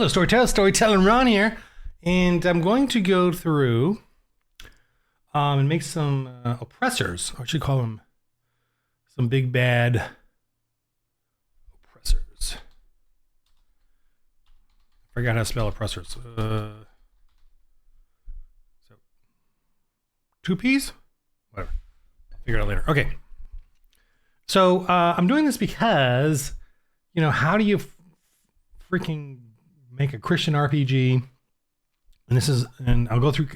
Hello, Storytelling Ron here, and I'm going to go through and make some oppressors. I should call them some big bad oppressors. I forgot how to spell oppressors. So 2 P's? Whatever. I'll figure it out later. Okay. So I'm doing this because, how do you freaking make a Christian RPG? And I'll go through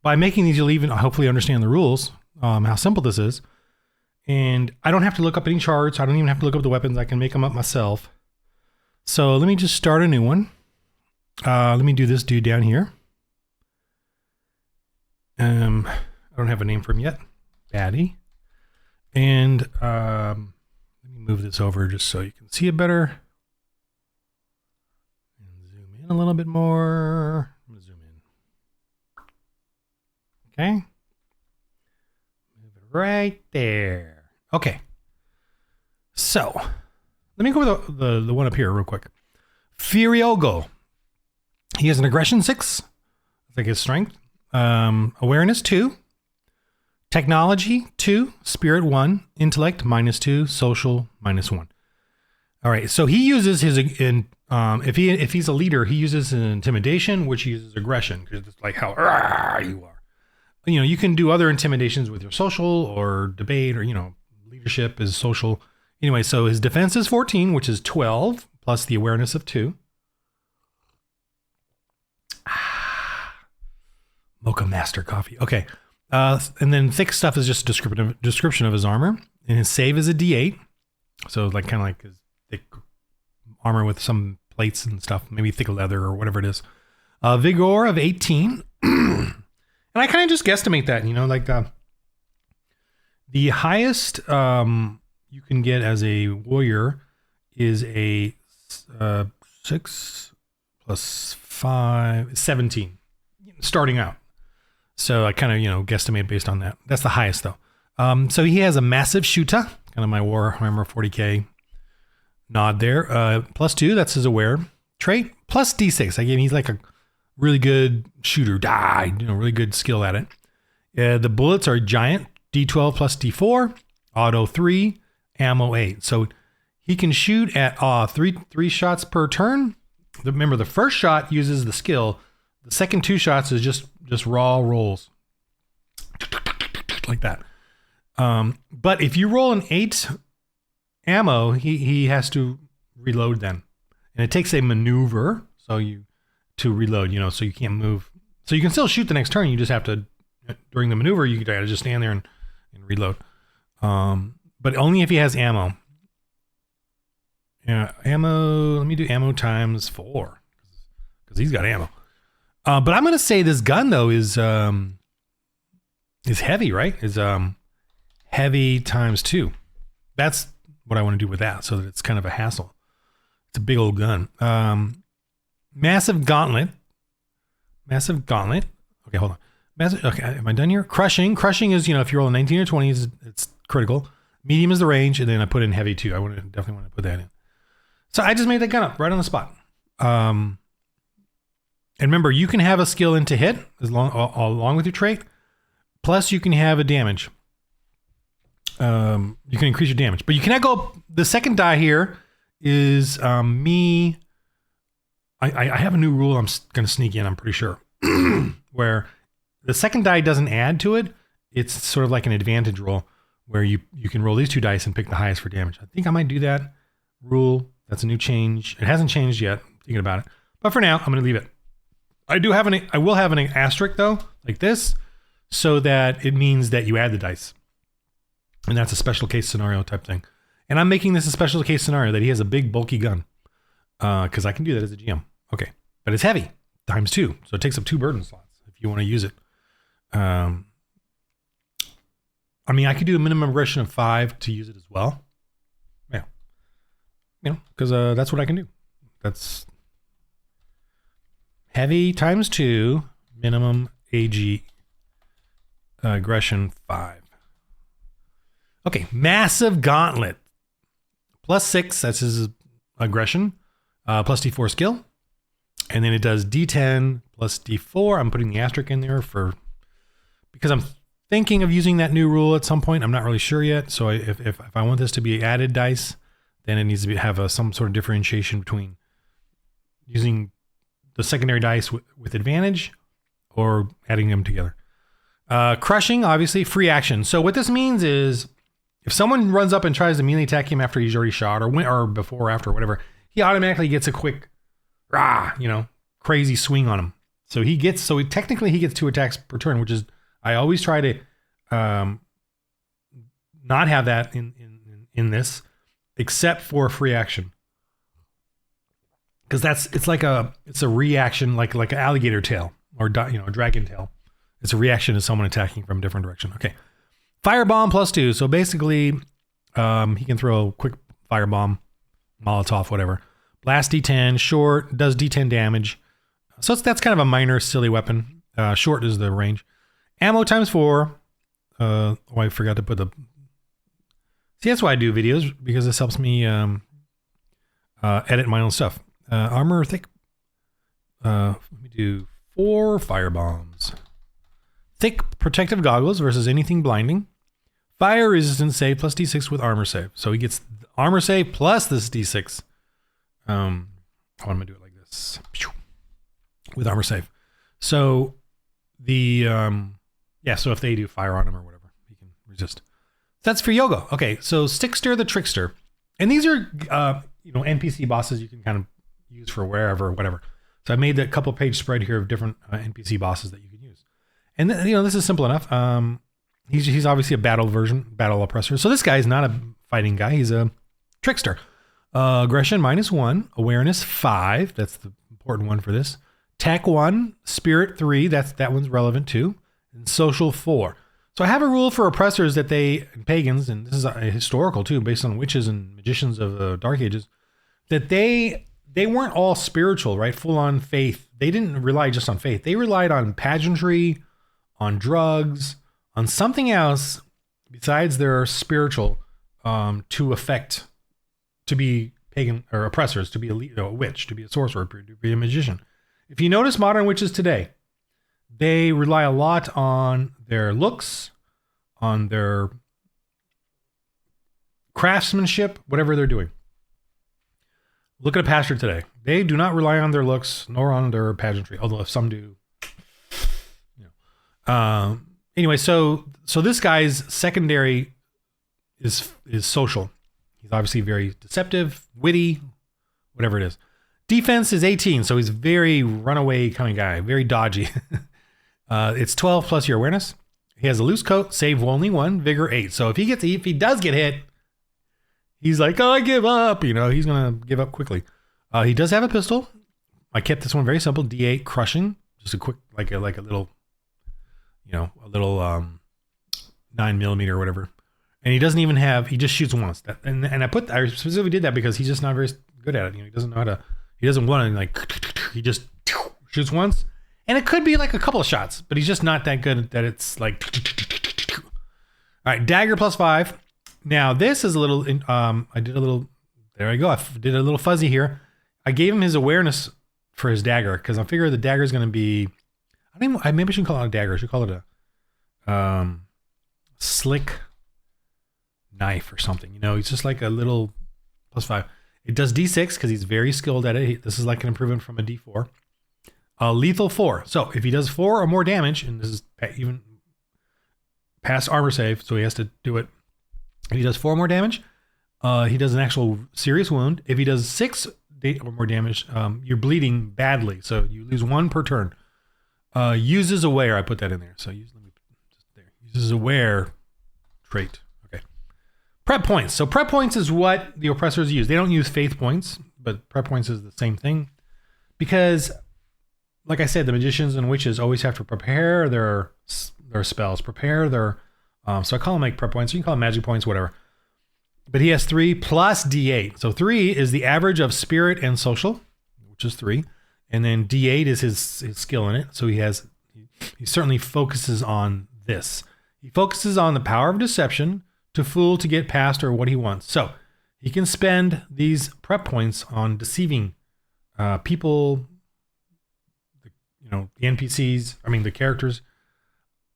by making these. You'll even hopefully understand the rules, how simple this is. And I don't have to look up any charts. I don't even have to look up the weapons. I can make them up myself. So let me just start a new one. Let me do this dude down here. I don't have a name for him yet. Baddie. And let me move this over just so you can see it better. And zoom in a little bit more. I'm gonna zoom in. Okay. Move it right there. Okay. So let me go over the one up here real quick. Furiogo. He has an aggression 6. I think his strength. Awareness 2. Technology 2, spirit 1, intellect -2, social -1. All right, so he uses his if he's a leader, he uses an intimidation, which he uses aggression because it's like how you are. You can do other intimidations with your social or debate or leadership is social. Anyway, so his defense is 14, which is 12 plus the awareness of 2. Mocha Master coffee. Okay. And then thick stuff is just a description of his armor. And his save is a D8. So kind of like his thick armor with some plates and stuff, maybe thick leather or whatever it is. Vigor of 18. And I kind of just guesstimate that, the highest you can get as a warrior is a 6 plus 5, 17, starting out. So I kind of, guesstimate based on that. That's the highest though. So he has a massive shooter, kind of my Warhammer 40K nod there. +2, that's his aware trait. Plus D6. I gave him, he's like a really good shooter. Really good skill at it. The bullets are giant. D12 plus D4. Auto 3. Ammo 8. So he can shoot at three shots per turn. Remember, the first shot uses the skill. The second 2 shots is just raw rolls. Like that. But if you roll an 8 ammo, he has to reload then. And it takes a maneuver to reload, so you can't move. So you can still shoot the next turn. You just have to, during the maneuver, you gotta just stand there and reload. But only if he has ammo. Yeah, ammo, let me do ammo times 4. Because he's got ammo. But I'm going to say this gun though is heavy, right? Is heavy times 2. That's what I want to do with that, so that it's kind of a hassle. It's a big old gun. Massive gauntlet. Okay, hold on. Okay, am I done here? Crushing is, if you roll a 19 or 20, it's critical. Medium is the range, and then I put in heavy too. I definitely want to put that in. So I just made that gun up right on the spot. And remember, you can have a skill into hit along with your trait. Plus, you can have a damage. You can increase your damage, but you cannot go. The second die here is me. I have a new rule. I'm going to sneak in. I'm pretty sure where the second die doesn't add to it. It's sort of like an advantage roll where you can roll these 2 dice and pick the highest for damage. I think I might do that rule. That's a new change. It hasn't changed yet. I'm thinking about it, but for now, I'm going to leave it. I will have an asterisk though, like this, so that it means that you add the dice. And that's a special case scenario type thing. And I'm making this a special case scenario that he has a big bulky gun. Because I can do that as a GM. Okay. But it's heavy, times 2. So it takes up 2 burden slots if you want to use it. I could do a minimum aggression of 5 to use it as well. Yeah. Because that's what I can do. That's heavy times 2, minimum AG aggression 5. Okay, massive gauntlet. +6, that's his aggression. +D4 skill. And then it does D10 plus D4. I'm putting the asterisk in there because I'm thinking of using that new rule at some point. I'm not really sure yet. So if I want this to be added dice, then it needs to have some sort of differentiation between using the secondary dice with advantage or adding them together. Crushing, obviously, free action. So what this means is if someone runs up and tries to melee attack him after he's already shot or before or after or whatever, he automatically gets a quick, crazy swing on him. So technically he gets 2 attacks per turn, which is, I always try to not have that in this, except for free action. Because it's a reaction, like an alligator tail or a dragon tail. It's a reaction to someone attacking from a different direction. Okay. Firebomb +2. So basically, he can throw a quick firebomb, Molotov, whatever. Blast D10, short, does D10 damage. So that's kind of a minor, silly weapon. Short is the range. Ammo ×4. I forgot to put the... See, that's why I do videos, because this helps me edit my own stuff. Armor thick. Let me do 4 firebombs. Thick protective goggles versus anything blinding. Fire resistance save plus D6 with armor save. So he gets armor save plus this D6. I'm going to do it like this. With armor save. So so if they do fire on him or whatever, he can resist. That's for Yogo. Okay, so Stickster the Trickster. And these are, NPC bosses you can kind of use for wherever, whatever. So I made a couple page spread here of different NPC bosses that you can use. And this is simple enough. He's obviously a battle oppressor. So this guy is not a fighting guy. He's a trickster. Aggression -1, awareness 5. That's the important one for this. Tech 1, spirit 3. That one's relevant too. And social 4. So I have a rule for oppressors that pagans, and this is a historical too, based on witches and magicians of the Dark Ages, that they weren't all spiritual, right? Full on faith. They didn't rely just on faith. They relied on pageantry, on drugs, on something else besides their spiritual to be pagan or oppressors, to be a witch, to be a sorcerer, to be a magician. If you notice modern witches today, they rely a lot on their looks, on their craftsmanship, whatever they're doing. Look at a pastor today. They do not rely on their looks nor on their pageantry, although if some do. Anyway, so this guy's secondary is social. He's obviously very deceptive, witty, whatever it is. Defense is 18, so he's very runaway kind of guy, very dodgy. It's 12 plus your awareness. He has a loose coat, save only 1, vigor 8. So if he does get hit, he's like, I give up. He's gonna give up quickly. He does have a pistol. I kept this one very simple. D8 crushing, just a quick like a little, a little 9mm or whatever. And he doesn't even have. He just shoots once. And I specifically did that because he's just not very good at it. He doesn't know how to. He doesn't want to He just shoots once. And it could be like a couple of shots, but he's just not that good that it's like. All right, dagger +5. Now this is a little. I did a little. There I go. I did a little fuzzy here. I gave him his awareness for his dagger because I figure the dagger is going to be. Maybe I shouldn't call it a dagger. I should call it a slick knife or something. He's just like a little +5. It does D6 because he's very skilled at it. This is like an improvement from a D4. Lethal 4. So if he does 4 or more damage, and this is even past armor save, so he has to do it. If he does 4 more damage, he does an actual serious wound. If he does 6 or more damage, you're bleeding badly. So you lose 1 per turn. Uses aware. I put that in there. So uses aware trait. Okay. Prep points. So prep points is what the oppressors use. They don't use faith points, but prep points is the same thing. Because, like I said, the magicians and witches always have to prepare their spells, prepare their... so I call them like prep points. You can call them magic points, whatever. But he has 3 plus D8. So 3 is the average of spirit and social, which is 3. And then D8 is his skill in it. So he certainly focuses on this. He focuses on the power of deception to fool to get past or what he wants. So he can spend these prep points on deceiving people, the NPCs, the characters.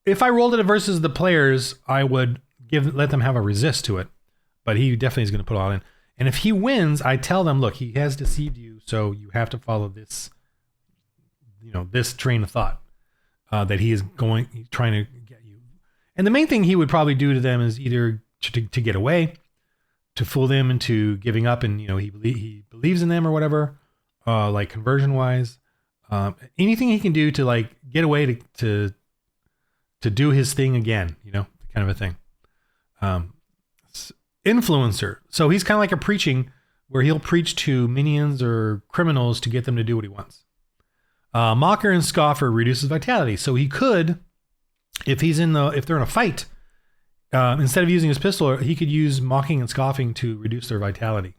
If I rolled it versus the players, I would let them have a resist to it, but he definitely is going to put all in. And if he wins, I tell them, look, he has deceived you, so you have to follow this, this train of thought that he's trying to get you. And the main thing he would probably do to them is either to get away, to fool them into giving up, and he believes in them or whatever, like conversion wise. Anything he can do to like get away to do his thing again, kind of a thing. Influencer. So he's kind of like a preaching where he'll preach to minions or criminals to get them to do what he wants. Mocker and scoffer reduces vitality. So he could, if they're in a fight, instead of using his pistol, he could use mocking and scoffing to reduce their vitality,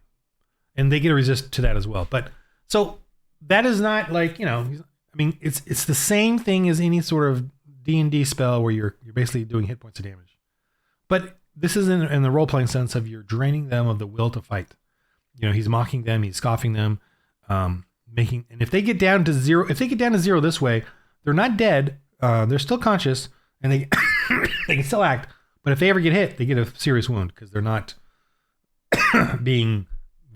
and they get a resist to that as well. But so that is not like, it's the same thing as any sort of D&D spell where you're basically doing hit points of damage. But this is in the role-playing sense of you're draining them of the will to fight. He's mocking them, he's scoffing them, and if they get down to zero, this way, they're not dead, they're still conscious, and they they can still act. But if they ever get hit, they get a serious wound because they're not being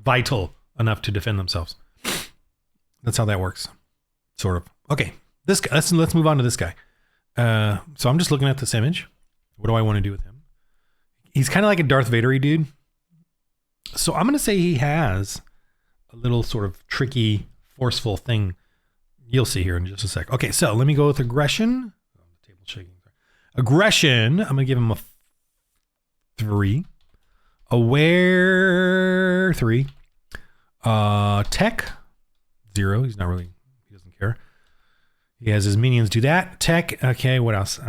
vital enough to defend themselves. That's how that works, sort of. Okay, this guy. Let's move on to this guy. So I'm just looking at this image. What do I want to do with him? He's kind of like a Darth Vader-y dude. So I'm going to say he has a little sort of tricky, forceful thing. You'll see here in just a sec. Okay, so let me go with aggression. Oh, the table's shaking. Aggression, I'm going to give him a 3. Aware, 3. Tech, 0. He doesn't care. He has his minions do that. Tech, okay, what else? What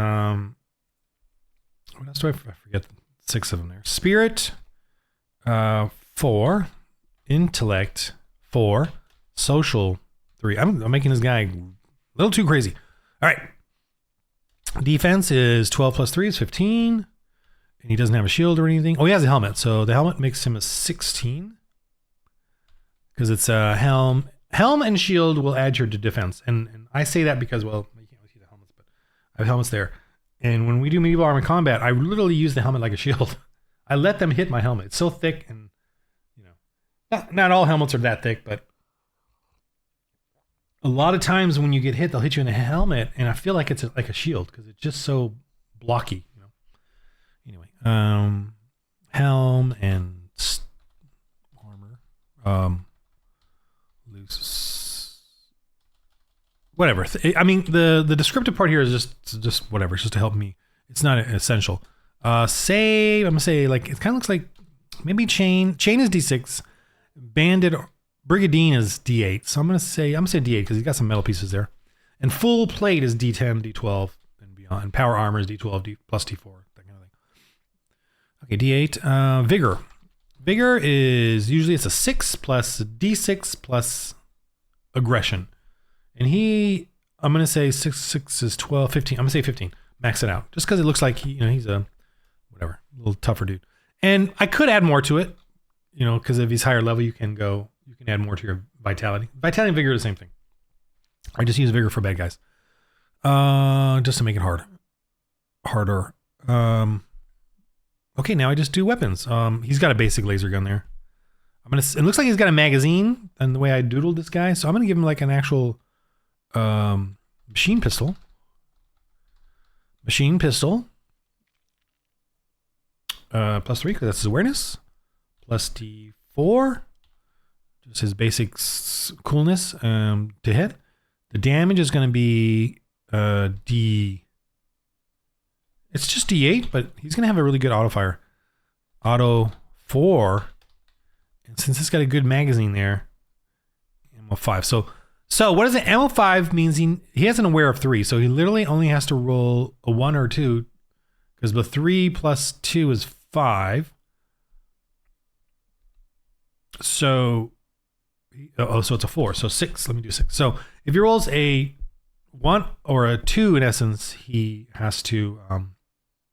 else do I forget? 6 of them there. Spirit, 4. Intellect, 4. Social, 3. I'm making this guy a little too crazy. All right. Defense is 12 plus 3 is 15. And he doesn't have a shield or anything. Oh, he has a helmet. So the helmet makes him a 16. Because it's a helm. Helm and shield will add your defense. And I say that because, well, you can't really see the helmets, but I have helmets there. And when we do medieval armor combat, I literally use the helmet like a shield. I let them hit my helmet. It's so thick, and not all helmets are that thick, but a lot of times when you get hit, they'll hit you in the helmet, and I feel like it's like a shield because it's just so blocky. Anyway, helm and armor, loose. Whatever. The descriptive part here is just whatever. It's just to help me. It's not essential. Save. I'm gonna say like it kind of looks like maybe chain. Chain is D6. Banded Brigadine is D8. So I'm gonna say D8 because he's got some metal pieces there. And full plate is D10, D12, and beyond. And power armor is D12, plus D4, that kind of thing. Okay, D8. Vigor. Vigor is usually it's a 6 plus D6 plus aggression. And I'm going to say 6 is 12, 15. I'm going to say 15. Max it out. Just because it looks like he's a little tougher dude. And I could add more to it, because if he's higher level, you can add more to your vitality. Vitality and vigor are the same thing. I just use vigor for bad guys. Just to make it harder. Okay, now I just do weapons. He's got a basic laser gun there. It looks like he's got a magazine and the way I doodled this guy. So I'm going to give him like an actual machine pistol. Plus 3 because that's his awareness. Plus D4. Just his basic coolness to hit. The damage is going to be it's just D8, but he's going to have a really good auto fire. Auto 4. And since it's got a good magazine there, ammo 5. So what is it? Ammo 5 means he has an aware of 3. So he literally only has to roll a 1 or 2 because the 3 plus 2 is 5. So it's a 4. So 6. Let me do 6. So if he rolls a 1 or a 2, in essence, he has to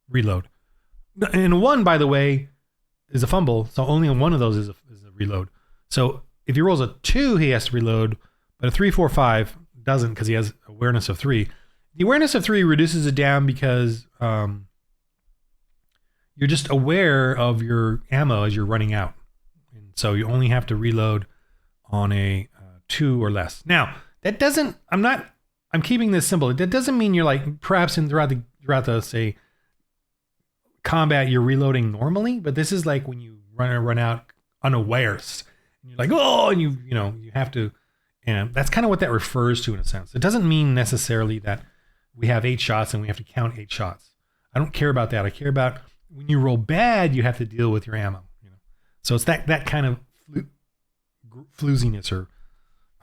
reload. And 1, by the way, is a fumble. So only one of those is a reload. So if he rolls a 2, he has to reload. But a 3, 4, 5, doesn't because he has awareness of 3. The awareness of 3 reduces it down because you're just aware of your ammo as you're running out. And so you only have to reload on a 2 or less. Now, that doesn't, I'm keeping this simple. That doesn't mean you're like, perhaps throughout the say, combat, you're reloading normally, but this is like when you run out unawares. And you're like, oh, and you have to, and that's kind of what that refers to in a sense. It doesn't mean necessarily that we have 8 shots and we have to count 8 shots. I don't care about that. I care about when you roll bad, you have to deal with your ammo. So it's that kind of flooziness or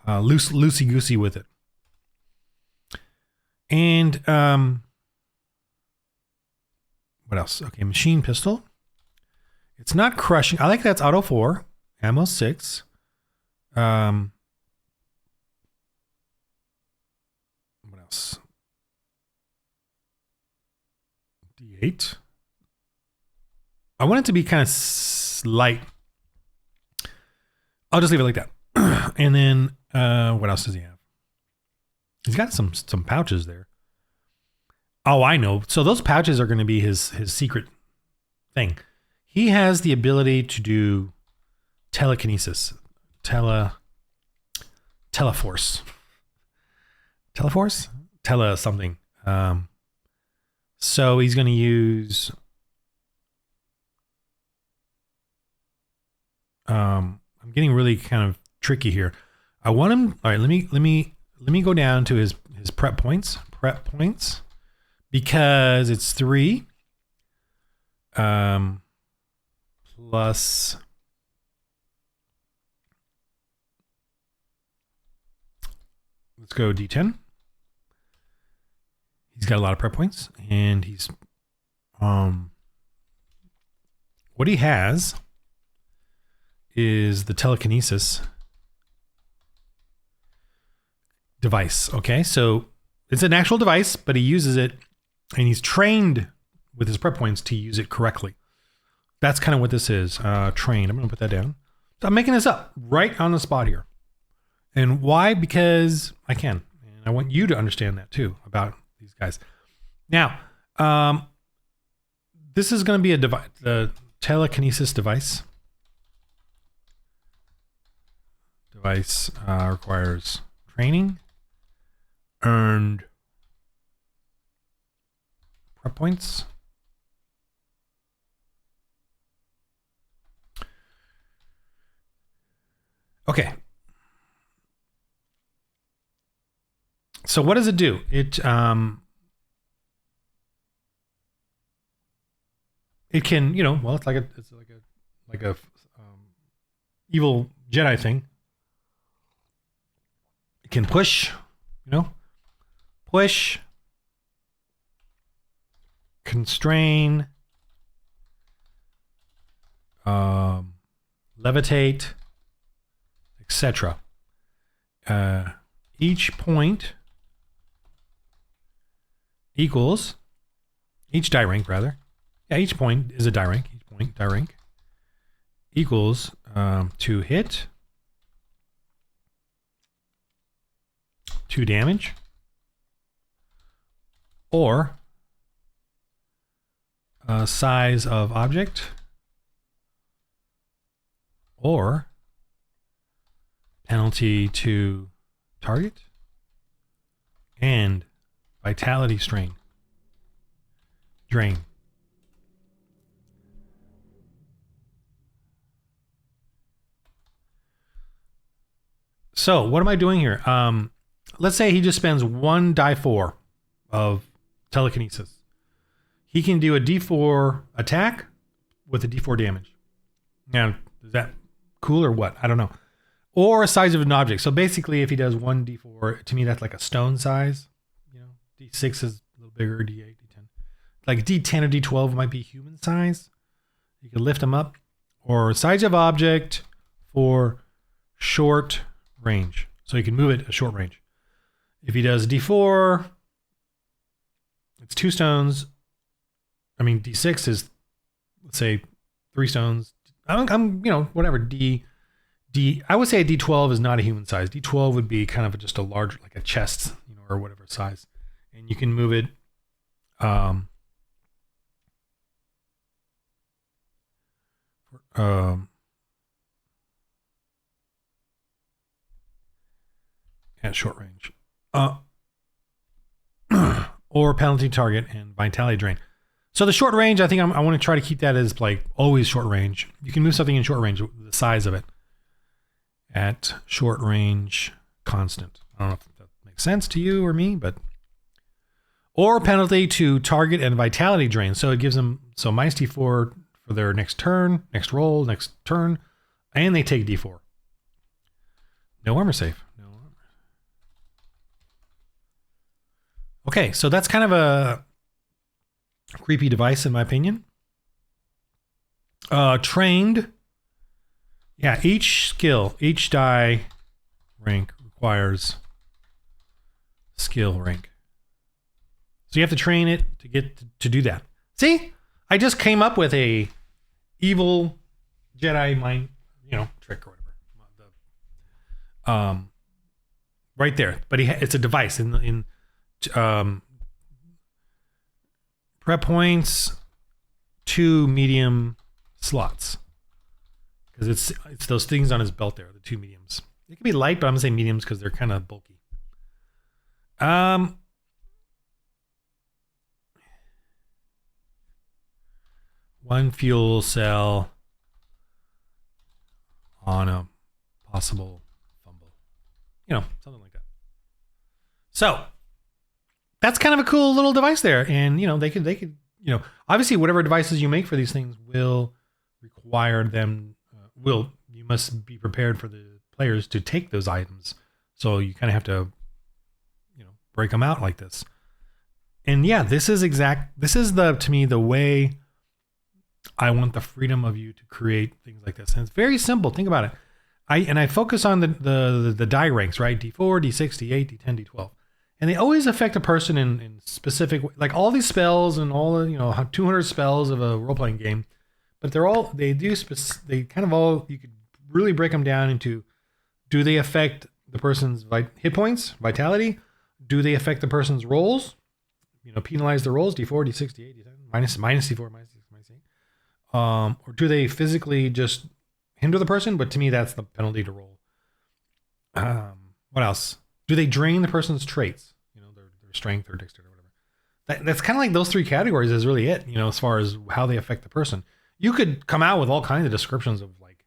loosey goosey with it. And what else? Okay, machine pistol. It's not crushing. I like that's auto 4, ammo 6. What else? D8. I want it to be kind of light. I'll just leave it like that. And then what else does he have? He's got some pouches there. Oh, I know. So those pouches are going to be his secret thing. He has the ability to do telekinesis. Teleforce. Teleforce? Tele something. So he's going to use I'm getting really kind of tricky here. I want him. All right, let me go down to his prep points. Prep points. Because it's 3 plus let's go D10. He's got a lot of prep points, and he's what he has is the telekinesis device. Okay, so it's an actual device, but he uses it, and he's trained with his prep points to use it correctly. That's kind of what this is. Trained. I'm going to put that down. So I'm making this up right on the spot here. And why? Because I can. And I want you to understand that too about these guys. Now, this is going to be a device, the telekinesis device. Device requires training, earned prep points. Okay. So what does it do? It can, well, it's like a evil Jedi thing. It can push, constrain, levitate, etc. Each point equals each die rank rather. Yeah, each point is a die rank. Each point die rank equals to hit, 2 damage, or size of object, or penalty to target, and vitality drain. So what am I doing here? Let's say he just spends 1 die 4 of telekinesis. He can do a D4 attack with a D4 damage. Now, is that cool or what? I don't know. Or a size of an object. So basically, if he does 1 D4, to me, that's like a stone size. D6 is a little bigger, D8, D10. Like D10 or D12 might be human size. You can lift them up. Or size of object for short range. So you can move it a short range. If he does D4, it's 2 stones. I mean, D6 is, let's say, 3 stones. I'm whatever, D8 I would say a D12 is not a human size. D12 would be kind of just a large, like a chest, or whatever size, and you can move it. At short range, or penalty target and vitality drain. So the short range, I think I want to try to keep that as like always short range. You can move something in short range, the size of it at short range constant. I don't know if that makes sense to you or me, but or penalty to target and vitality drain. So it gives them minus D4 for their next turn, next roll, next turn, and they take D4. No armor save. Okay, so that's kind of a creepy device in my opinion. Trained. Yeah, each die rank requires skill rank. So you have to train it to get to do that. See? I just came up with a evil Jedi mind, trick or whatever. Right there. But it's a device in prep points, 2 medium slots, because it's those things on his belt there, the 2 mediums. It can be light, but I'm gonna say mediums because they're kind of bulky. 1 fuel cell on a possible fumble, something like that. So that's kind of a cool little device there. And, they could, obviously whatever devices you make for these things will require them, you must be prepared for the players to take those items. So you kind of have to, break them out like this. And yeah, this is to me, the way I want the freedom of you to create things like this. And it's very simple. Think about it. I focus on the die ranks, right? D4, D6, D8, D10, D12. And they always affect a person in specific, like all these spells and all the, 200 spells of a role-playing game, but you could really break them down into, do they affect the person's hit points, vitality? Do they affect the person's rolls? Penalize the rolls, D4, D6, D8, D10, minus D4, minus D6, minus 8. Or do they physically just hinder the person? But to me, that's the penalty to roll. What else? Do they drain the person's traits? Their strength or dexterity or whatever. That's kind of like those 3 categories is really it, as far as how they affect the person. You could come out with all kinds of descriptions of like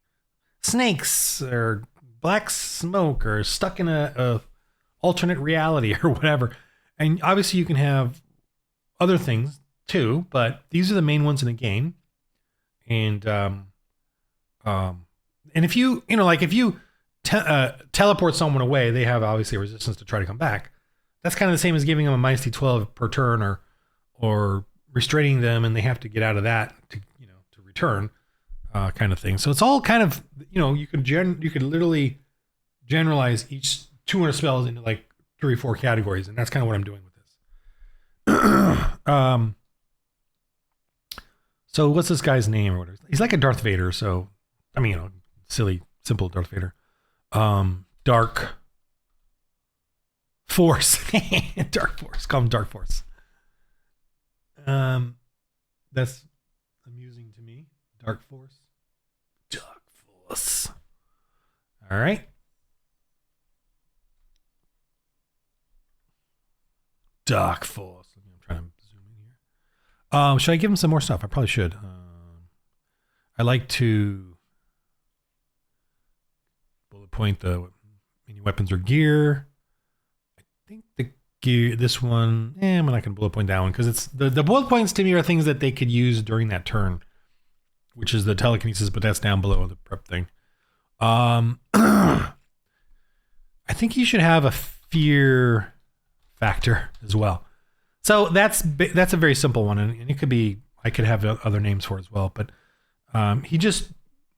snakes or black smoke or stuck in a alternate reality or whatever. And obviously you can have other things too, but these are the main ones in the game. And if you, if you teleport someone away, they have obviously a resistance to try to come back. That's kind of the same as giving them a minus D12 per turn or restraining them, and they have to get out of that to return, kind of thing. So it's all kind of, you could literally generalize each 200 spells into like 3 or 4 categories, and that's kind of what I'm doing with this. So what's this guy's name or whatever? He's like a Darth Vader. So, silly, simple Darth Vader. Dark Force. Dark Force. Call him Dark Force. That's amusing to me. Dark Force. Dark Force. All right. Dark Force. I'm trying to zoom in here. Should I give him some more stuff? I probably should. I like to bullet point the many weapons or gear. I think the gear, this one, I'm not going to bullet point that one because it's the bullet points to me are things that they could use during that turn, which is the telekinesis, but that's down below the prep thing. I think you should have a fear factor as well. So that's a very simple one, and it could be, I could have other names for it as well, but he just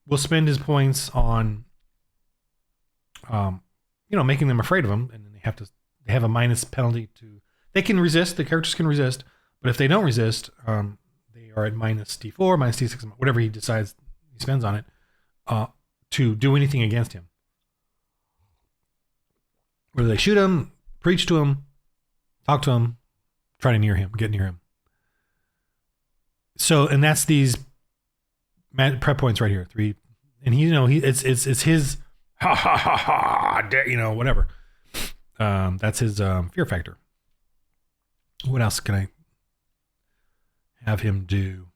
will spend his points on making them afraid of him, and then they have a minus penalty to, they can resist, the characters can resist, but if they don't resist, they are at minus D4, minus D6, whatever he decides he spends on it, to do anything against him. Whether they shoot him, preach to him, talk to him, try to get near him. So, and that's these prep points right here, 3. And it's his ha ha ha ha, whatever. That's his fear factor. What else can I have him do?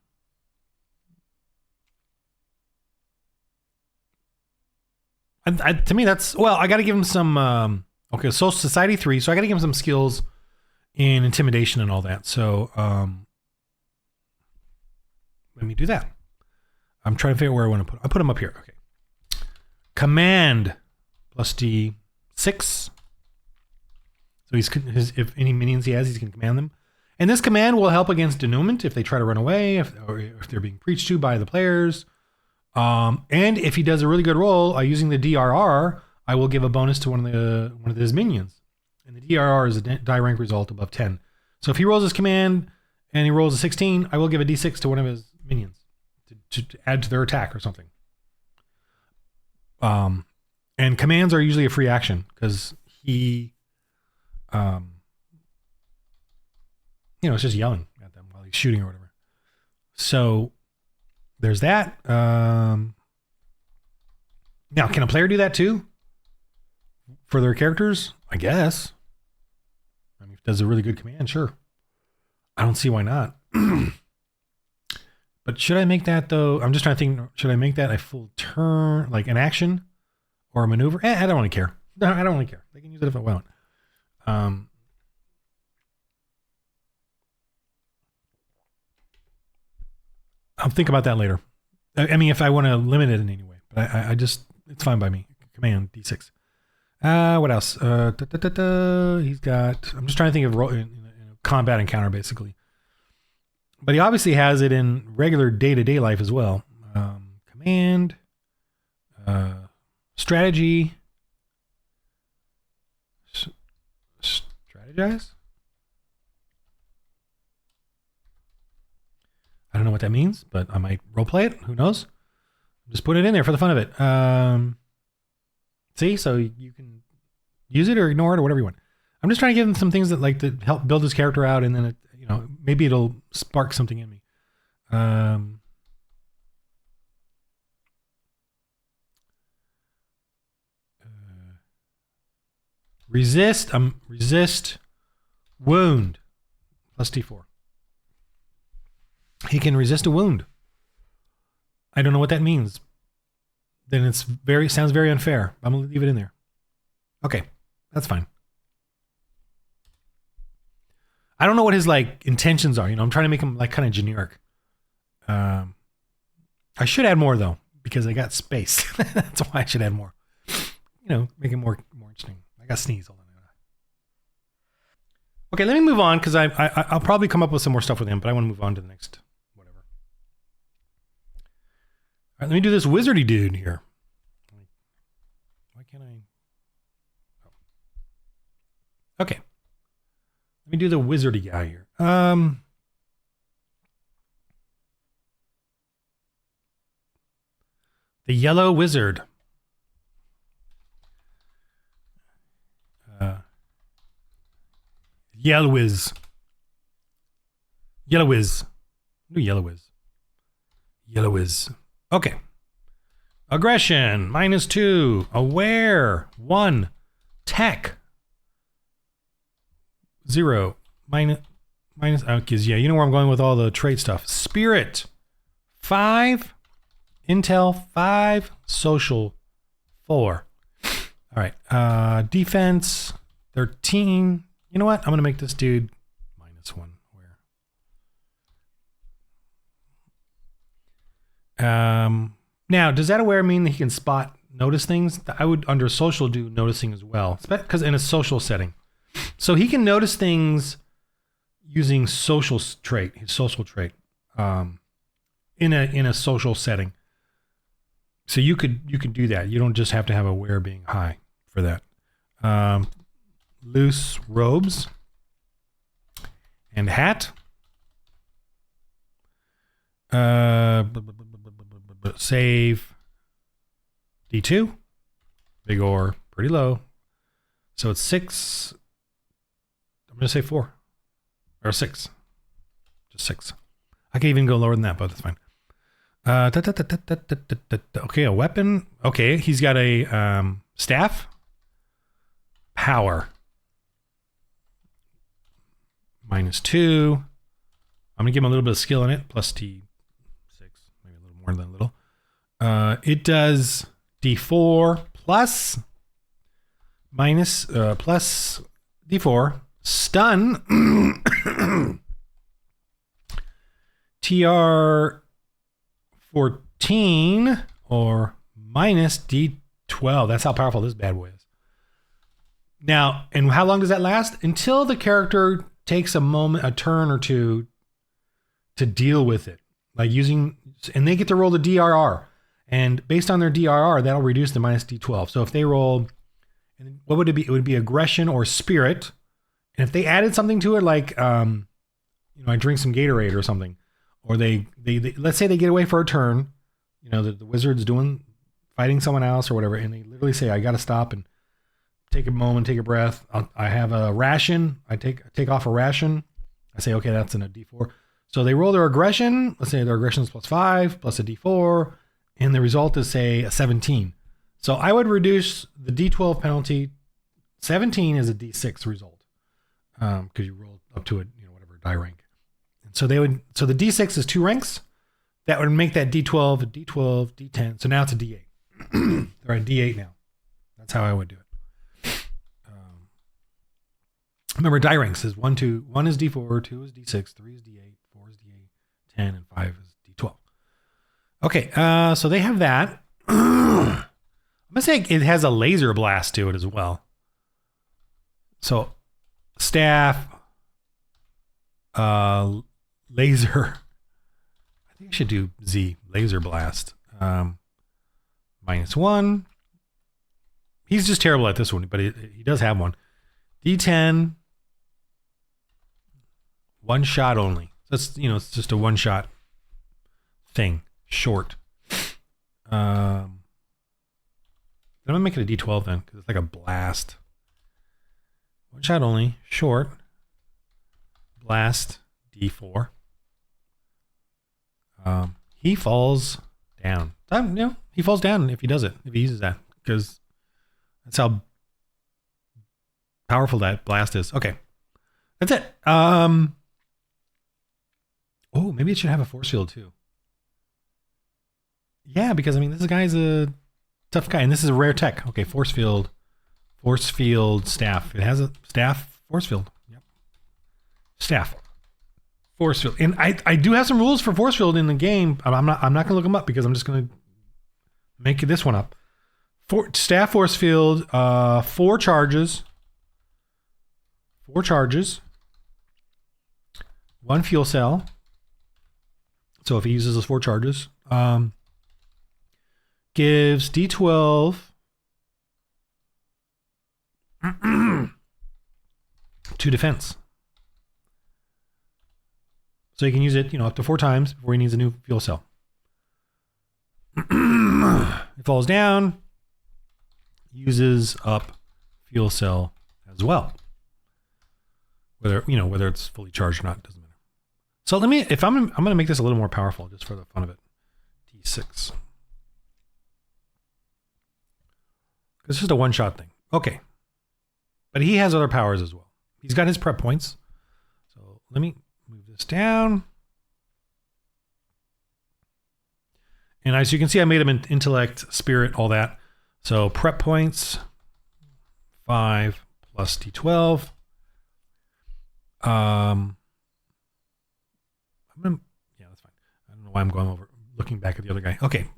To me, that's, I got to give him some, social society 3. So I got to give him some skills in intimidation and all that. So, let me do that. I'm trying to figure out where I want to put him. I put him up here. Okay. Command plus D6. So if any minions he has, he's going to command them. And this command will help against denouement if they try to run away, or if they're being preached to by the players. And if he does a really good roll using the DRR, I will give a bonus to one of his minions. And the DRR is a die rank result above 10. So if he rolls his command and he rolls a 16, I will give a D6 to one of his minions to add to their attack or something. And commands are usually a free action because he, it's just yelling at them while he's shooting or whatever. So there's that. Now, can a player do that too? For their characters? I guess. I mean, if it does a really good command, sure. I don't see why not. But should I make that though? I'm just trying to think, should I make that a full turn, like an action or a maneuver? I don't really care. No, I don't really care. They can use it if I want. I'll think about that later. I mean, if I want to limit it in any way, but I just, it's fine by me. Command D6. What else? He's got, I'm just trying to think of combat encounter basically. But he obviously has it in regular day-to-day life as well. Command, strategy, strategize? I don't know what that means, but I might roleplay it. Who knows? Just put it in there for the fun of it. See, so you can use it or ignore it or whatever you want. I'm just trying to give him some things that like to help build his character out, and then it, maybe it'll spark something in me. Resist wound plus D4. He can resist a wound. I don't know what that means. Then it's sounds very unfair. I'm gonna leave it in there. Okay, that's fine. I don't know what his like intentions are. I'm trying to make him like kind of generic. I should add more though, because I got space. That's why I should add more. Make it more interesting. I got sneeze. Hold on. Okay, let me move on because I'll probably come up with some more stuff with him, but I want to move on to the next whatever. All right, let me do this wizardy dude here. Why can't I? Oh. Okay. Let me do the wizardy guy here. The yellow wizard. Yellowiz. Yellowiz. No, Yellowiz. Yellowiz. Okay. Aggression, -2. Aware, 1. Tech, 0. Minus, okay, yeah, you know where I'm going with all the trait stuff. Spirit, 5. Intel, 5. Social, 4. All right. Defense, 13. You know what? I'm going to make this dude -1. Where? Now, does that aware mean that he can notice things? I would, under social, do noticing as well, because in a social setting. So he can notice things using his social trait, in a social setting. So you could do that. You don't just have to have aware being high for that. Loose robes and hat. Save D2. Big ore, pretty low. So it's 6. I'm going to say 4. Or 6. Just 6. I can even go lower than that, but that's fine. Okay, a weapon. Okay, he's got a staff. Power. -2. I'm going to give him a little bit of skill in it. Plus D6. Maybe a little more than a little. It does D4 plus D4. Stun. TR 14 or minus D12. That's how powerful this bad boy is. Now, and how long does that last? Until the character takes a turn or two to deal with it. Like and they get to roll the DRR. And based on their DRR, that'll reduce the minus D12. So if they roll, what would it be? It would be aggression or spirit. And if they added something to it, like, I drink some Gatorade or something, or they let's say they get away for a turn, the wizard's fighting someone else or whatever, and they literally say, I got to stop and take a moment, take a breath. I have a ration. I take off a ration. I say, okay, that's in a D4. So they roll their aggression. Let's say their aggression is +5 plus a D4, and the result is, say, a 17. So I would reduce the D12 penalty. 17 is a D6 result because you rolled up to it, whatever die rank. And so so the D6 is 2 ranks. That would make that D12 a D12, D10. So now it's a D8. They're at D8 now. That's how I would do it. Remember, die ranks is 1 is D4, 2 is D6, 3 is D8, 4 is D8, 10, and 5 is D12. Okay, so they have that. I'm gonna say it has a laser blast to it as well. So, staff, laser. I think I should do Z, laser blast. -1. He's just terrible at this one, but he does have one. D10. One shot only. That's, it's just a one shot thing. Short. I'm gonna make it a D12 then, because it's like a blast. One shot only. Short. Blast. D4. He falls down. He falls down if he does it. If he uses that, because that's how powerful that blast is. Okay, that's it. Oh, maybe it should have a force field too. Yeah, because this guy's a tough guy, and this is a rare tech. Okay, force field staff. It has a staff force field. Yep. Staff force field, and I do have some rules for force field in the game. I'm not gonna look them up because I'm just gonna make this one up. Staff force field, 4 charges. 4 charges. 1 fuel cell. So if he uses those 4 charges, gives D12 to defense. So he can use it, up to 4 times before he needs a new fuel cell. It falls down, uses up fuel cell as well. Whether it's fully charged or not, doesn't matter. So I'm going to make this a little more powerful just for the fun of it. D6. It's just a one-shot thing. Okay. But he has other powers as well. He's got his prep points. So let me move this down. And as you can see, I made him in intellect, spirit, all that. So prep points, 5 plus D12. Yeah, that's fine. I don't know why I'm looking back at the other guy. Okay.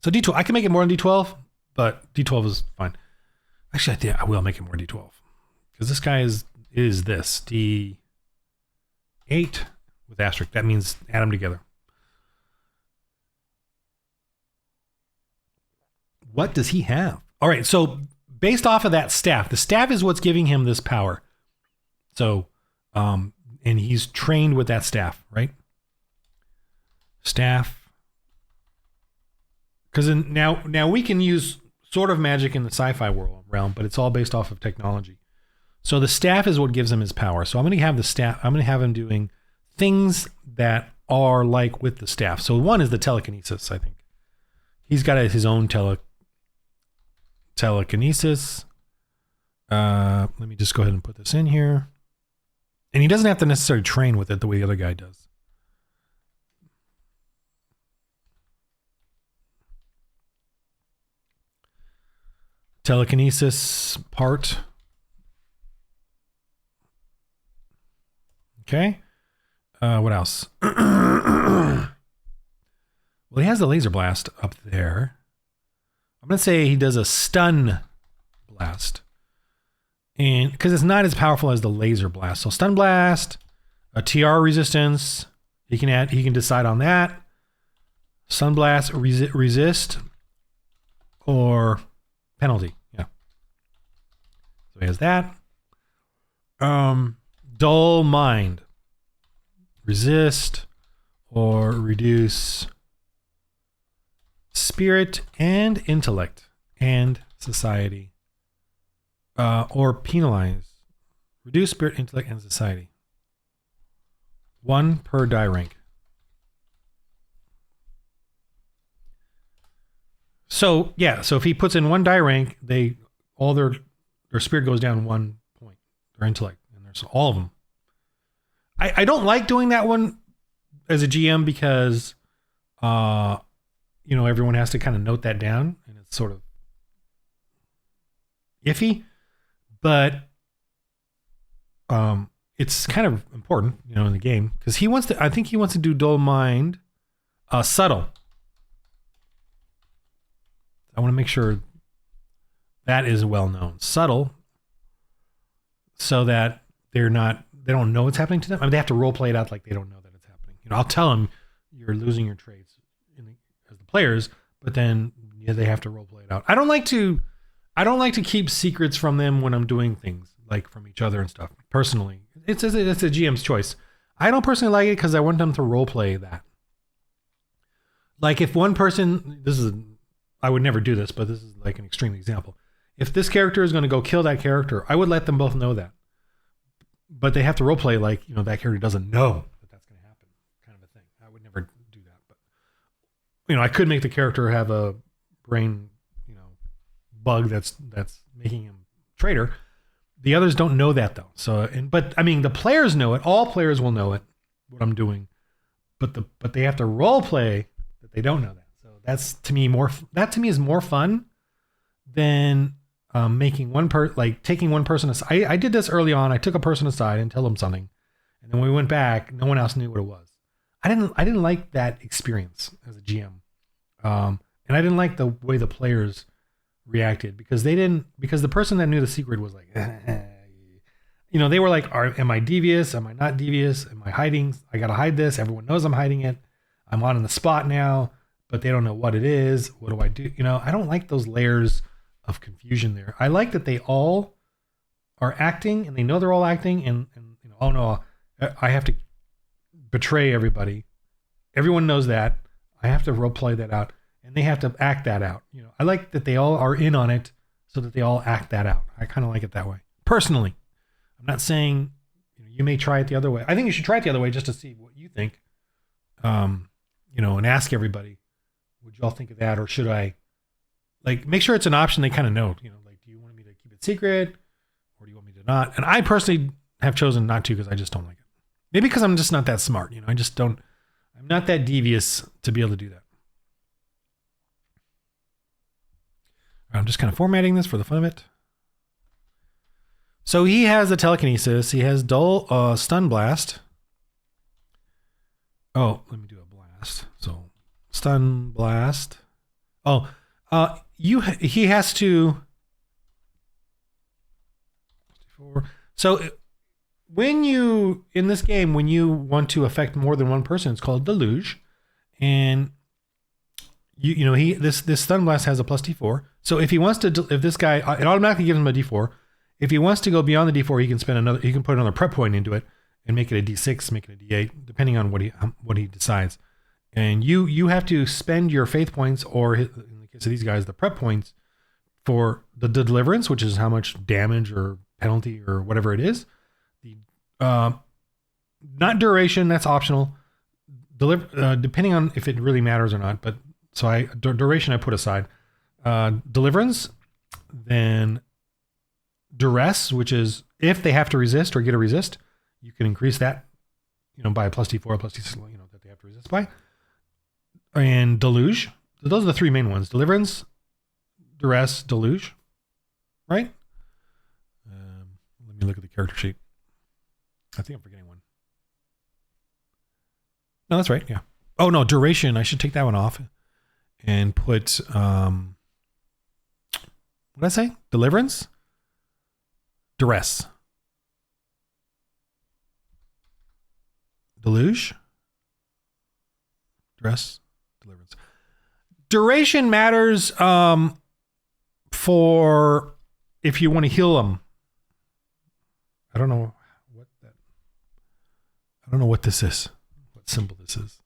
So D12, I can make it more than D12, but D12 is fine. Actually, I think I will make it more than D12 because this guy is this D8 with asterisk. That means add them together. What does he have? All right. So based off of that staff, the staff is what's giving him this power. So, and he's trained with that staff, right? Staff Because now we can use sort of magic in the sci-fi realm, but it's all based off of technology. So the staff is what gives him his power. So I'm going to have the staff. I'm going to have him doing things that are like with the staff. So one is the telekinesis. I think he's got his own telekinesis. Let me just go ahead and put this in here. And he doesn't have to necessarily train with it the way the other guy does. Telekinesis part. Okay. What else? Well, he has the laser blast up there. I'm going to say he does a stun blast. And because it's not as powerful as the laser blast. So stun blast, a TR resistance. He can decide on that. Stun blast, resist, or penalty. Yeah. So he has that. Dull mind. Resist or reduce spirit and intellect and society. Or penalize. Reduce spirit, intellect, and society. 1 per die rank. So yeah, so if he puts in 1 die rank, all their spirit goes down 1 point. Their intellect, and there's all of them. I don't like doing that one as a GM because everyone has to kind of note that down, and it's sort of iffy. But it's kind of important, in the game because I think he wants to do dull mind, subtle. I want to make sure that is well known. Subtle, so that they don't know what's happening to them. I mean, they have to role play it out like they don't know that it's happening. I'll tell them you're losing your traits as the players, but then they have to role play it out. I don't like to keep secrets from them when I'm doing things like from each other and stuff. Personally, it's a GM's choice. I don't personally like it because I want them to role play that. Like if one person, I would never do this, but this is like an extreme example. If this character is going to go kill that character, I would let them both know that. But they have to roleplay like, that character doesn't know that that's going to happen, kind of a thing. I would never do that. But, I could make the character have a brain, bug that's making him traitor. The others don't know that though. So, but the players know it. All players will know it, what I'm doing. But they have to roleplay that they don't know that. So that's to me is more fun than making taking one person aside. I did this early on. I took a person aside and tell them something, and then when we went back, no one else knew what it was. I didn't like that experience as a GM, and I didn't like the way the players reacted because the person that knew the secret was like, they were like, am I devious? Am I not devious? Am I hiding? I gotta hide this. Everyone knows I'm hiding it. I'm on the spot now, but they don't know what it is. What do I do? I don't like those layers of confusion there. I like that they all are acting and they know they're all acting and oh no, I have to betray everybody. Everyone knows that. I have to role play that out and they have to act that out. I like that they all are in on it so that they all act that out. I kind of like it that way. Personally, I'm not saying you may try it the other way. I think you should try it the other way just to see what you think. And ask everybody, would you all think of that? Or should I make sure it's an option they kind of know, do you want me to keep it secret or do you want me to not? And I personally have chosen not to because I just don't like it. Maybe because I'm just not that smart. I'm not that devious to be able to do that. I'm just kind of formatting this for the fun of it. So he has the telekinesis. He has dull stun blast. Oh, let me do a blast. So stun blast. Oh, he has to. So when you in this game, when you want to affect more than one person, it's called deluge, and this stun blast has a plus D4. So if he wants to, if this guy, it automatically gives him a D4. If he wants to go beyond the D4, he can put another prep point into it and make it a D6, make it a D8, depending on what he decides. And you have to spend your faith points, or in the case of these guys, the prep points for the deliverance, which is how much damage or penalty or whatever it is. The not duration, that's optional. Depending on if it really matters or not. But so duration I put aside. Deliverance, then duress, which is if they have to resist or get a resist, you can increase that, by a plus D4, plus D6, that they have to resist by. And deluge. So those are the three main ones: deliverance, duress, deluge. Right? Let me look at the character sheet. I think I'm forgetting one. No, that's right. Yeah. Oh no, duration. I should take that one off and put what did I say? Deliverance, duress, deluge, duress, deliverance. Duration matters for if you want to heal them. I don't know what this is. What symbol this is.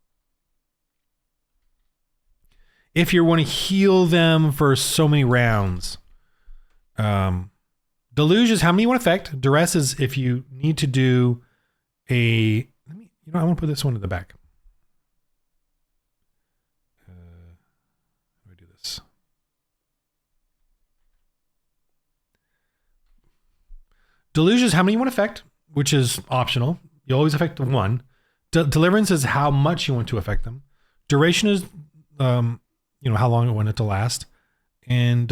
If you want to heal them for so many rounds. Deluge is how many you want to affect. Duress is if you need to do I want to put this one in the back. Let me do this. Deluge is how many you want to affect, which is optional. You always affect the one. Deliverance is how much you want to affect them. Duration is, how long you want it to last. And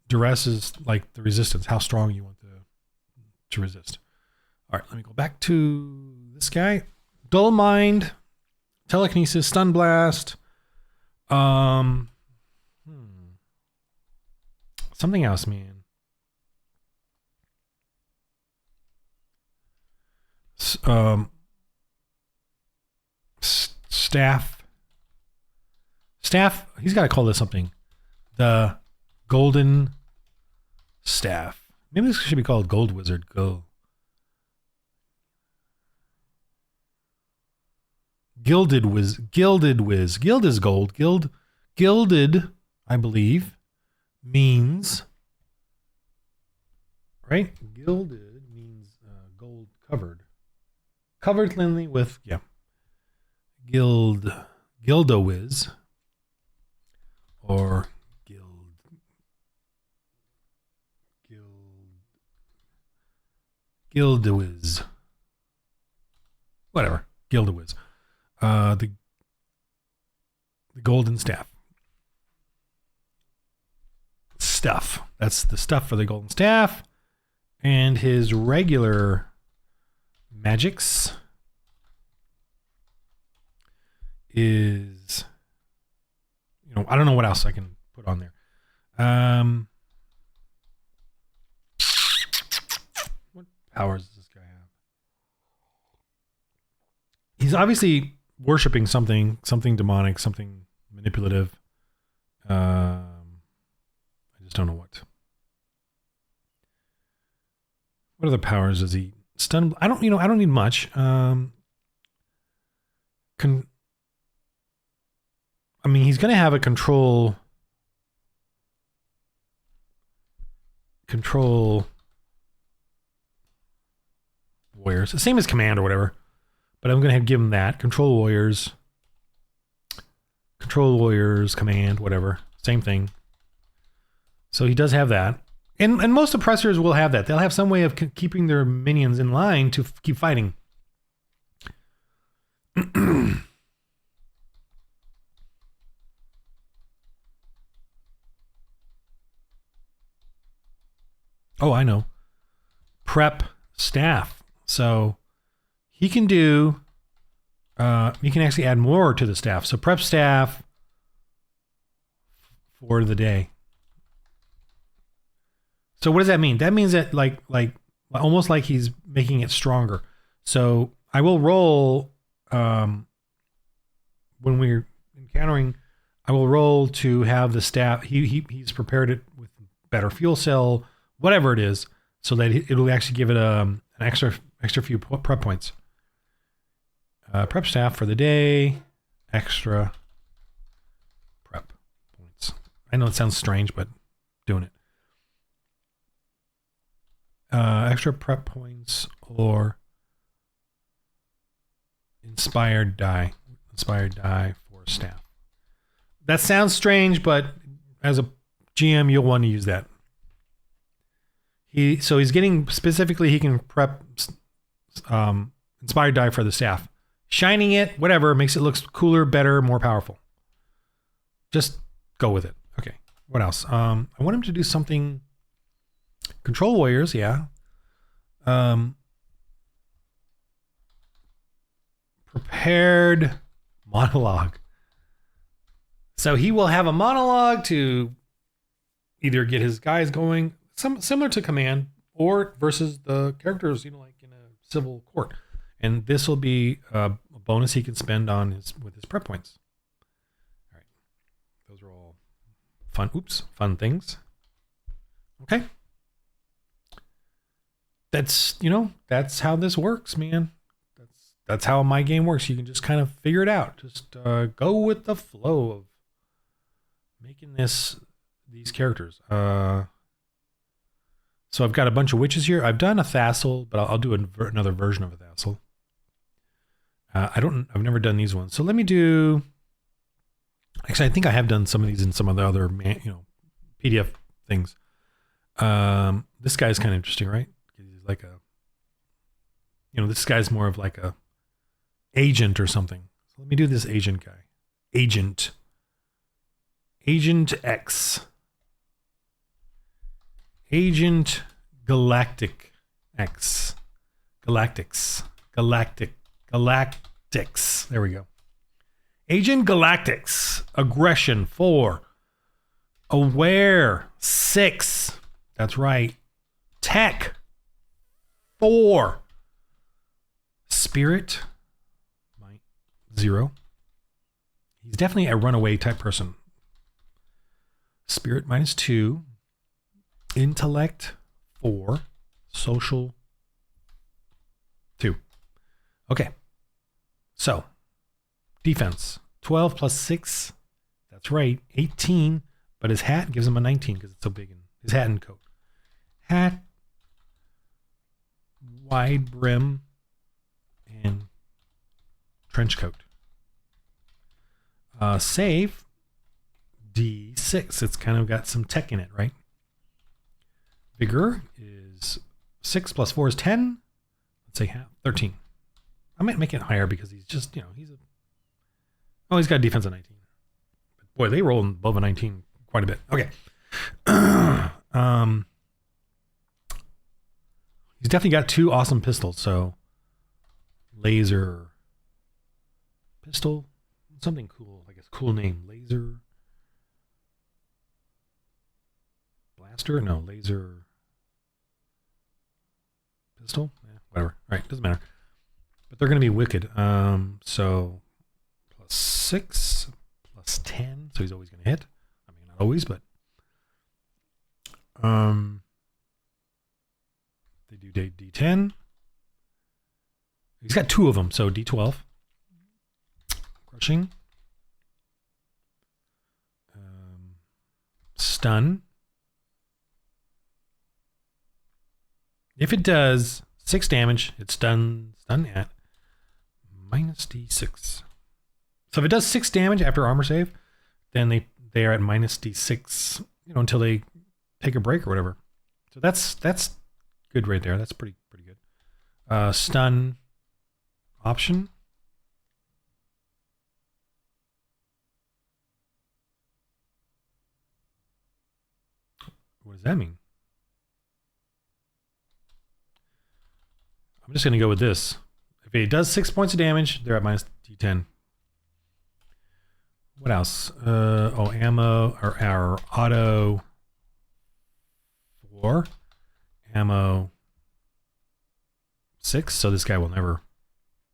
duress is like the resistance, how strong you want to resist. All right, let me go back to this guy. Dull mind, telekinesis, stun blast. Something else, man. Staff. He's got to call this something. The golden staff. Maybe this should be called Gold Wizard. Go. Gilded Wiz. Gild is gold. Gilded, I believe, means, right? Gilded means gold covered. Covered thinly with, Gildowiz. Or Gildowiz. Whatever. Gildowiz. The golden staff. Stuff. That's the stuff for the golden staff. And his regular magics is, I don't know what else I can put on there. What powers does this guy have? He's obviously worshiping something demonic, something manipulative. I just don't know what. What other powers does he stun? I don't need much. He's going to have a control warriors, the same as command or whatever, but I'm going to give him that control warriors, command, whatever, same thing. So he does have that. And most oppressors will have that. They'll have some way of keeping their minions in line to keep fighting. Oh, I know. Prep staff. So he can do, he can actually add more to the staff. So prep staff for the day. So what does that mean? That means that like almost like he's making it stronger. So I will roll, when we're encountering, I will roll to have the staff. He's prepared it with better fuel cell, whatever it is, so that it'll actually give it an extra few prep points. Prep staff for the day. extra prep points. I know it sounds strange, but doing it. Extra prep points or inspired die. Inspired die for staff. That sounds strange, but as a GM, you'll want to use that. So he's getting specifically, he can prep inspired die for the staff. Shining it, whatever, makes it look cooler, better, more powerful. Just go with it. Okay. What else? I want him to do something. Control warriors, yeah. Prepared monologue. So he will have a monologue to either get his guys going, similar to command, or versus the characters, like in a civil court. And this will be a bonus he can spend on with his prep points. All right. Those are all fun things. Okay. That's how this works, man. That's how my game works. You can just kind of figure it out. Just go with the flow of making these characters. So I've got a bunch of witches here. I've done a Thassel, but I'll do another version of a Thassel. I've never done these ones. So let me do. Actually, I think I have done some of these in some of the other PDF things. This guy's kind of interesting, right? He's like this guy's more of like a agent or something. So let me do this agent guy. Agent X. Agent Galactic X. Galactics. There we go. Agent Galactics. Aggression 4. Aware 6. That's right. Tech 4. Spirit 0. He's definitely a runaway type person. Spirit -2. Intellect 4. Social 2. Okay. So, defense 12 plus 6. That's right. 18. But his hat gives him a 19 because it's so big. His hat and coat. Hat, wide brim, and trench coat. Save D6. It's kind of got some tech in it, right? Vigor is 6 plus 4 is 10. Let's say 13. I might make it higher because he's just, he's got a defense of 19. But boy, they roll above a 19 quite a bit. Okay. He's definitely got 2 awesome pistols. So laser pistol, something cool, I guess. Cool name. Laser blaster? No, laser pistol? Whatever. All right, doesn't matter. But they're going to be wicked. So plus 6, plus 10. So he's always going to hit. I mean, not always, but they do D10. He's got 2 of them, so D12. Crushing. Stun. If it does 6 damage, it's stun at minus D6. So if it does 6 damage after armor save, then they are at minus D6, until they take a break or whatever. So that's good right there. That's pretty good. Stun option. What does that mean? I'm just going to go with this. If it does 6 points of damage, they're at minus D10. What else? Ammo or our auto 4. Ammo 6. So this guy will never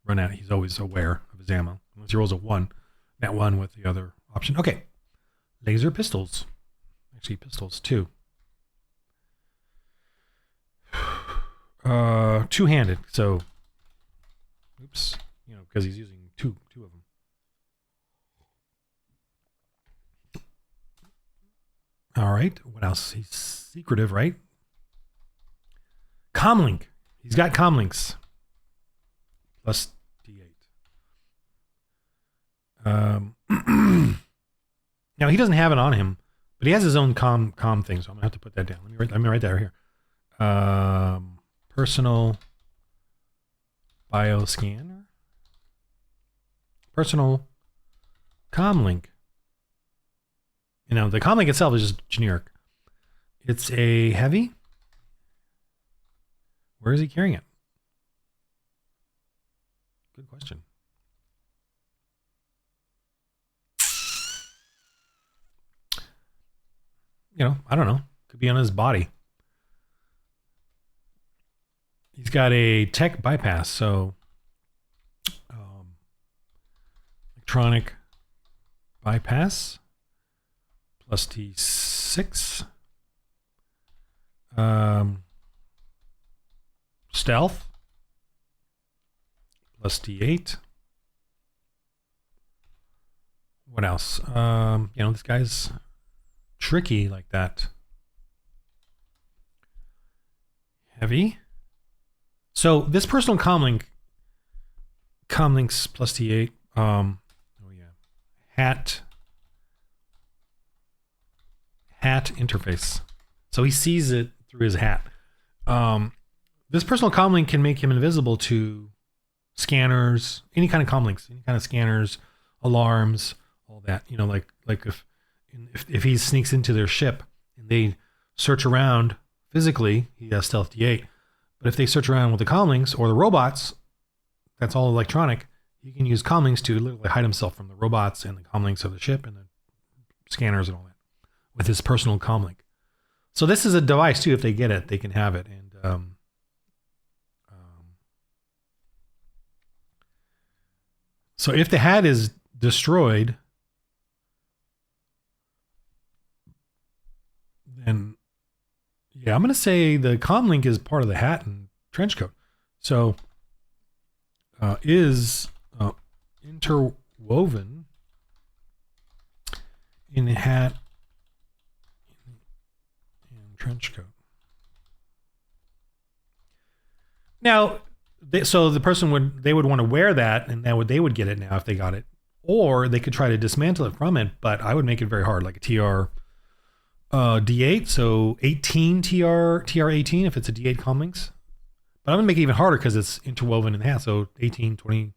run out. He's always aware of his ammo. Unless he rolls a 1. That 1 with the other option. Okay. Laser pistols. Actually, pistols too. Two-handed. So, oops. Because he's using two of them. All right. What else? He's secretive, right? Comlink. He's got comlinks. Plus D8. Now he doesn't have it on him, but he has his own com thing, so I'm gonna have to put that down. Let me write that right here. Personal bioscanner. Personal comlink. You know, the comlink itself is just generic. It's a heavy. Where is he carrying it? Good question. You know, I don't know. Could be on his body. He's got a tech bypass, so electronic bypass plus T6. Stealth plus D8. What else? You know, this guy's tricky like that. Heavy. So this personal comlinks plus D8. Oh yeah, hat interface. So he sees it through his hat. This personal comlink can make him invisible to scanners, any kind of comlinks, any kind of scanners, alarms, all that. You know, like if he sneaks into their ship and they search around physically, he has stealth D8. But if they search around with the comlinks or the robots, that's all electronic. He can use comlinks to literally hide himself from the robots and the comlinks of the ship and the scanners and all that with his personal comlink. So this is a device too. If they get it, they can have it. And so if the hat is destroyed, then yeah, I'm going to say the comlink is part of the hat and trench coat. So is interwoven in the hat and trench coat. Now, so the person would want to wear that, and they would get it now if they got it, or they could try to dismantle it from it. But I would make it very hard, like a TR D8, so 18 TR 18 if it's a D8 comlinks. But I'm gonna make it even harder because it's interwoven in the hat. So 18, 20.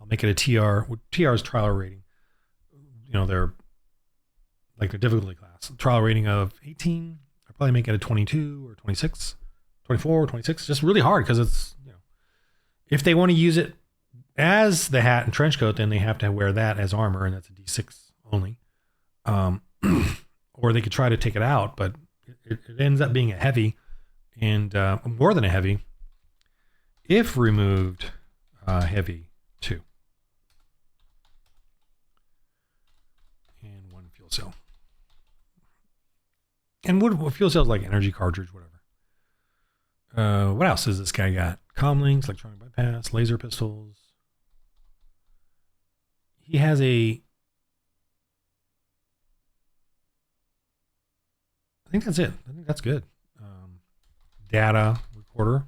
I'll make it a TR. TR's trial rating. You know, they're like the difficulty class. Trial rating of 18. I'll probably make it a 22 or 26, 24 or 26. Just really hard because it's, you know, if they want to use it as the hat and trench coat, then they have to wear that as armor, and that's a D6 only. Or they could try to take it out, but it ends up being a heavy, and more than a heavy. If removed, heavy 2. And 1 fuel cell. And what fuel cells like energy cartridge, whatever. What else has this guy got? Comlinks, electronic bypass, laser pistols. He has I think that's it. I think that's good. Data recorder.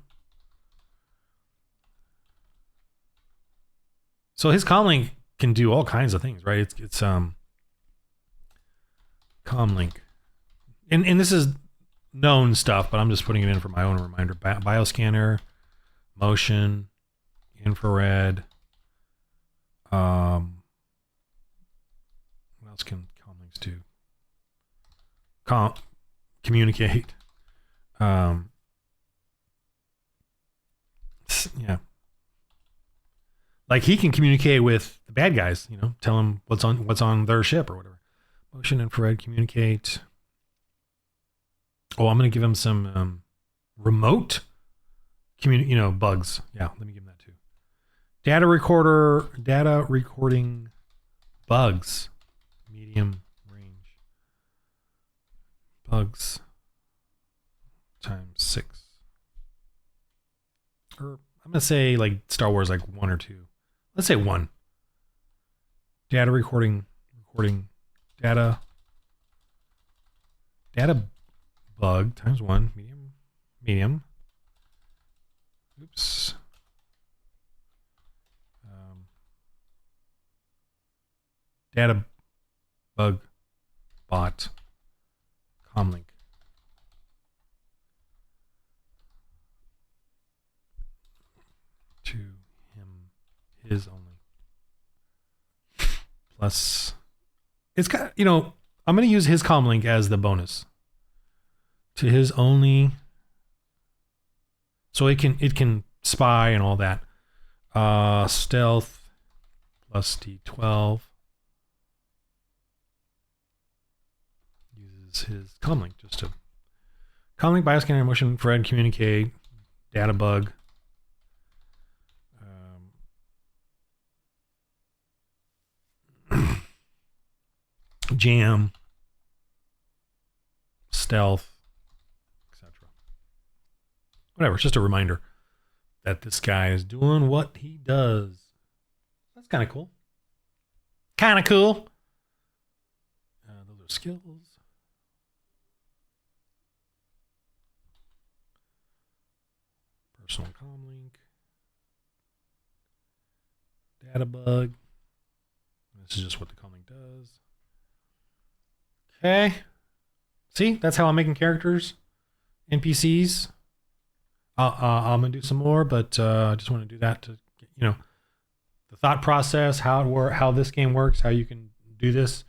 So his comlink can do all kinds of things, right? It's comlink. And this is known stuff, but I'm just putting it in for my own reminder. Bioscanner, motion, infrared. What else can comlinks do? Communicate. Yeah. Like he can communicate with the bad guys, you know, tell them what's on their ship or whatever. Motion, infrared, communicate. Oh, I'm going to give him some remote bugs. Yeah, let me give him that too. Data recording bugs. Medium range. Bugs times 6. Or I'm going to say like Star Wars, like 1 or 2. Let's say 1. Data recording data data bug times 1, medium. Oops. Data bug bot comlink. To him, his only. Plus, it's kind of, I'm going to use his comlink as the bonus. To his only. So it can spy and all that. Stealth plus D12. Uses his comlink just to comlink, bioscanner, motion, infrared, communicate, data bug. Jam, stealth, etc. Whatever, it's just a reminder that this guy is doing what he does. That's kind of cool. Those are skills. Personal comlink. Data bug. This is just what the comlink does. Okay. See, that's how I'm making characters, NPCs. I'm gonna do some more, but I just want to do that to, the thought process, how this game works, how you can do this.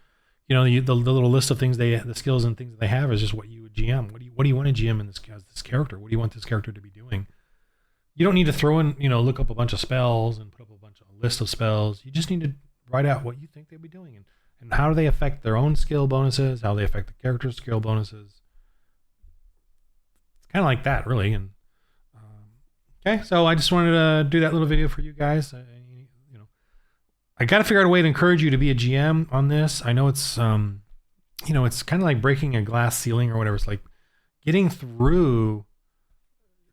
The little list of things the skills and things that they have is just what you would GM. What do you want to GM in this character? What do you want this character to be doing? You don't need to throw in, look up a bunch of spells and put up a list of spells. You just need to write out what you think they'd be doing and how do they affect their own skill bonuses, how they affect the character's skill bonuses. It's kind of like that, really. And okay, so I just wanted to do that little video for you guys. I got to figure out a way to encourage you to be a GM on this. I know it's, it's kind of like breaking a glass ceiling or whatever. It's like getting through,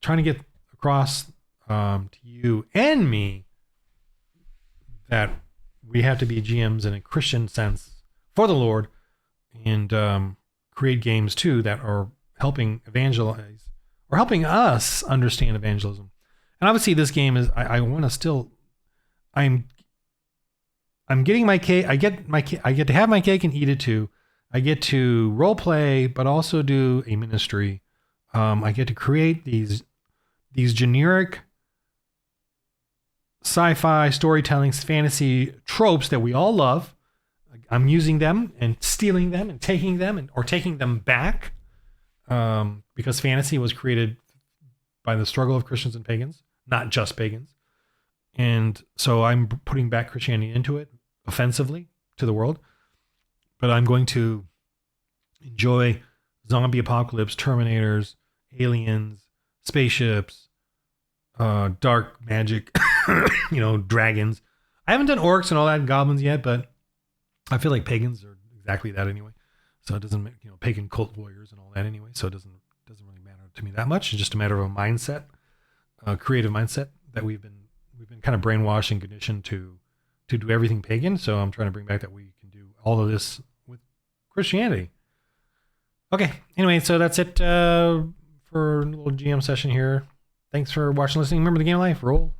trying to get across to you and me that we have to be GMs in a Christian sense for the Lord and create games too that are helping evangelize or helping us understand evangelism. And obviously this game is, I want to still, I'm getting my cake. I get to have my cake and eat it too. I get to role play, but also do a ministry. I get to create these generic sci-fi storytelling, fantasy tropes that we all love. I'm using them and stealing them and taking them or taking them back because fantasy was created by the struggle of Christians and pagans, not just pagans. And so I'm putting back Christianity into it offensively to the world. But I'm going to enjoy zombie apocalypse, Terminators, aliens, spaceships, dark magic, dragons. I haven't done orcs and all that and goblins yet, but I feel like pagans are exactly that anyway. So it doesn't make, pagan cult warriors and all that anyway. So it doesn't really matter to me that much. It's just a matter of a mindset, a creative mindset that we've been kind of brainwashed and conditioned to do everything pagan. So I'm trying to bring back that we can do all of this with Christianity. Okay. Anyway, so that's it for a little GM session here. Thanks for watching, listening. Remember the game of life. Roll.